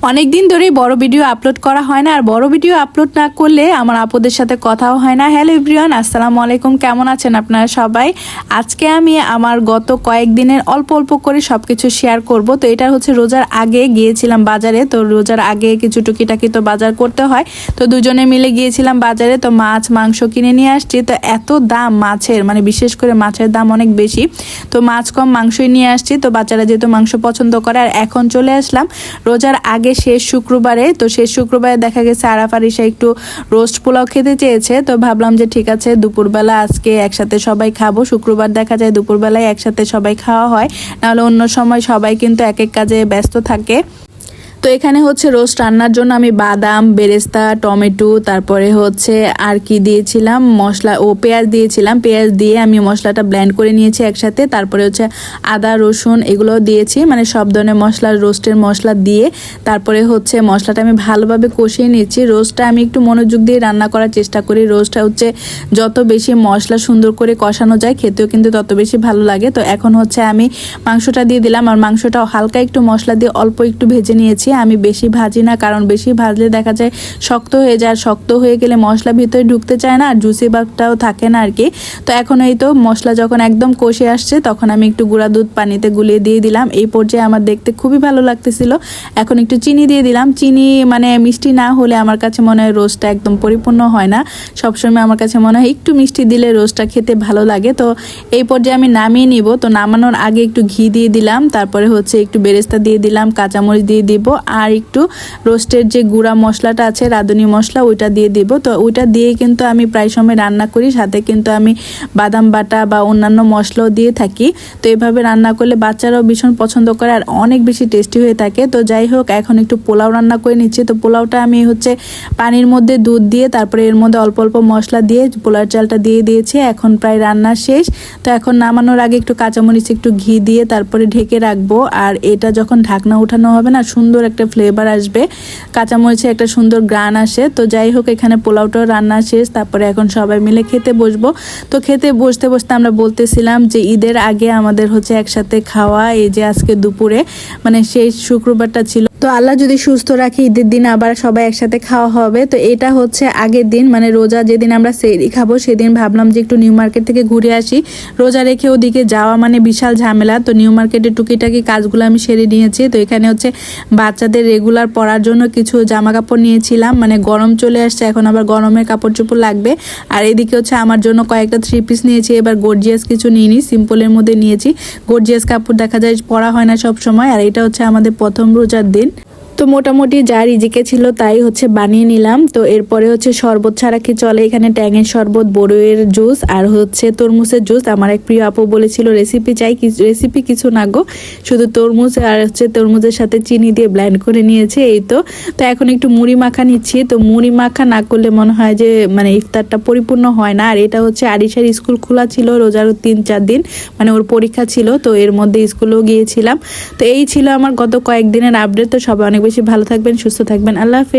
অনেক দিন ধরেই বড় ভিডিও আপলোড করা হয় না, আর বড় ভিডিও আপলোড না করলে আমার আপুদের সাথে কথাও হয় না। হ্যালো এভরিওয়ান, আসসালামু আলাইকুম। কেমন আছেন আপনারা সবাই? আজকে আমি আমার গত কয়েকদিনের অল্প অল্প করে সবকিছু শেয়ার করব। তো এটা হচ্ছে রোজার আগে গিয়েছিলাম বাজারে। তো রোজার আগে কিছু টুকিটাকি তো বাজার করতে হয়, তো দুজনে মিলে গিয়েছিলাম বাজারে। তো মাছ মাংস কিনে নিয়ে আসছি। তো এত দাম মাছের, মানে বিশেষ করে মাছের দাম অনেক বেশি। তো মাছ কম মাংসই নিয়ে আসছি। তো বাচ্চারা যেহেতু মাংস পছন্দ করে, আর এখন চলে আসলাম রোজার আগে শেষ শুক্রবারে। তো শেষ শুক্রবারে দেখা গেছে আরাফ আরিশা একটু রোস্ট পোলাও খেতে চেয়েছে। তো ভাবলাম যে ঠিক আছে, দুপুরবেলা আজকে একসাথে সবাই খাবো। শুক্রবার দেখা যায় দুপুরবেলায় একসাথে সবাই খাওয়া হয়, নাহলে অন্য সময় সবাই কিন্তু এক এক কাজে ব্যস্ত থাকে। তো এখানে হচ্ছে রোস্ট রান্নার জন্য আমি বাদাম, বেরেস্তা, টমেটো, তারপরে হচ্ছে আর কি দিয়েছিলাম, মশলা ও পেঁয়াজ দিয়েছিলাম। পেঁয়াজ দিয়ে আমি মশলাটা ব্লেন্ড করে নিয়েছি একসাথে। তারপরে হচ্ছে আদা রসুন এগুলো দিয়েছি, মানে সব ধরনের মশলা, রোস্টের মশলা দিয়ে তারপরে হচ্ছে মশলাটা আমি ভালোভাবে কষিয়ে নিচ্ছি। রোস্টটা আমি একটু মনোযোগ দিয়ে রান্না করার চেষ্টা করি। রোস্টটা হচ্ছে যত বেশি মশলা সুন্দর করে কষানো যায়, খেতেও কিন্তু তত বেশি ভালো লাগে। তো এখন হচ্ছে আমি মাংসটা দিয়ে দিলাম, আর মাংসটা হালকা একটু মশলা দিয়ে অল্প একটু ভেজে নিয়েছি। আমি বেশি ভাজি না, কারণ বেশি ভাজলে দেখা যায় শক্ত হয়ে যায়, আর শক্ত হয়ে গেলে মশলা ভিতরে ঢুকতে চায় না, আর জুসি ভাবটাও থাকে না আর কি। তো এখন এই তো মশলা যখন একদম কষে আসছে, তখন আমি একটু গুঁড়া দুধ পানিতে গুলিয়ে দিয়ে দিলাম। এই পর্যায়ে আমার দেখতে খুবই ভালো লাগতেছিল। এখন একটু চিনি দিয়ে দিলাম। চিনি মানে মিষ্টি না হলে আমার কাছে মনে হয় রোস্টটা একদম পরিপূর্ণ হয় না। সবসময় আমার কাছে মনে হয় একটু মিষ্টি দিলে রোস্টটা খেতে ভালো লাগে। তো এই পর্যায়ে আমি নামিয়ে নিব। তো নামানোর আগে একটু ঘি দিয়ে দিলাম, তারপরে হচ্ছে একটু বেরেস্তা দিয়ে দিলাম, কাঁচামরিচ দিয়ে দিব, আর একটু রোস্টের যে গুঁড়া মশলাটা আছে, রাঁধুনি মশলা, ওইটা দিয়ে দিব। তো ওইটা দিয়ে কিন্তু আমি প্রায় সময় রান্না করি, সাথে কিন্তু আমি বাদাম বাটা বা অন্যান্য মশলাও দিয়ে থাকি। তো এভাবে রান্না করলে বাচ্চারাও ভীষণ পছন্দ করে, আর অনেক বেশি টেস্টি হয়ে থাকে। তো যাই হোক, এখন একটু পোলাও রান্না করে নিচ্ছি। তো পোলাওটা আমি হচ্ছে পানির মধ্যে দুধ দিয়ে, তারপরে এর মধ্যে অল্প অল্প মশলা দিয়ে পোলার চালটা দিয়ে দিয়েছি। এখন প্রায় রান্না শেষ। তো এখন নামানোর আগে একটু কাঁচামরিচ, একটু ঘি দিয়ে তারপরে ঢেকে রাখবো। আর এটা যখন ঢাকনা উঠানো হবে না, সুন্দর একটা ফ্লেভার আসবে, কাঁচামরিচে একটা সুন্দর গ্রান আসে। তো যাই হোক, এখানে পোলাওটাও রান্না শেষ। তারপরে এখন সবাই মিলে খেতে বসবো। তো খেতে বসতে বসতে আমরা বলতেছিলাম যে ঈদের আগে আমাদের হচ্ছে একসাথে খাওয়া। এই যে আজকে দুপুরে মানে সেই শুক্রবারটা ছিল। তো আল্লাহ যদি সুস্থ রাখে, ঈদের দিন আবার সবাই একসাথে খাওয়া হবে। তো এটা হচ্ছে আগের দিন, মানে রোজা যেদিন আমরা সেহরি খাবো, সেদিন ভাবলাম যে একটু নিউ মার্কেট থেকে ঘুরে আসি। রোজা রেখে ওদিকে যাওয়া মানে বিশাল ঝামেলা। তো নিউ মার্কেটের টুকিটাকি কাজগুলো আমি সেরে নিয়েছি। তো এখানে হচ্ছে বাচ্চাদের রেগুলার পরার জন্য কিছু জামা কাপড় নিয়েছিলাম, মানে গরম চলে আসছে, এখন আবার গরমের কাপড় চোপড় লাগবে। আর এদিকে হচ্ছে আমার জন্য কয়েকটা 3 পিস নিয়েছি। এবার গর্জিয়াস কিছু নিইনি, সিম্পলের মধ্যে নিয়েছি। গর্জিয়াস কাপড় দেখা যায় পরা হয় না সব সময়। আর এটা হচ্ছে আমাদের প্রথম রোজার দিন। তো মোটামুটি যা রিজিকে ছিল তাই হচ্ছে বানিয়ে নিলাম। তো এরপরে হচ্ছে শরবত ছাড়া কি চলে, এখানে ট্যাঙের শরবত, বড়ইয়ের জুস, আর হচ্ছে তরমুজের জুস। আমার এক প্রিয় আপু বলেছিল রেসিপি চাই, রেসিপি কিছু না গো, শুধু তরমুজ আর হচ্ছে তরমুজের সাথে চিনি দিয়ে ব্লেন্ড করে নিয়েছে, এই তো। তো এখন একটু মুড়ি মাখা নিচ্ছি। তো মুড়ি মাখা না করলে মনে হয় যে মানে ইফতারটা পরিপূর্ণ হয় না। আর এটা হচ্ছে আরিশার স্কুল খোলা ছিল রোজার 3-4 দিন, মানে ওর পরীক্ষা ছিল, তো এর মধ্যে স্কুলেও গিয়েছিলাম। তো এই ছিল আমার গত কয়েকদিনের আপডেট। তো সবাই অনেক বেশি ভালো থাকবেন, সুস্থ থাকবেন। আল্লাহ হাফেজ।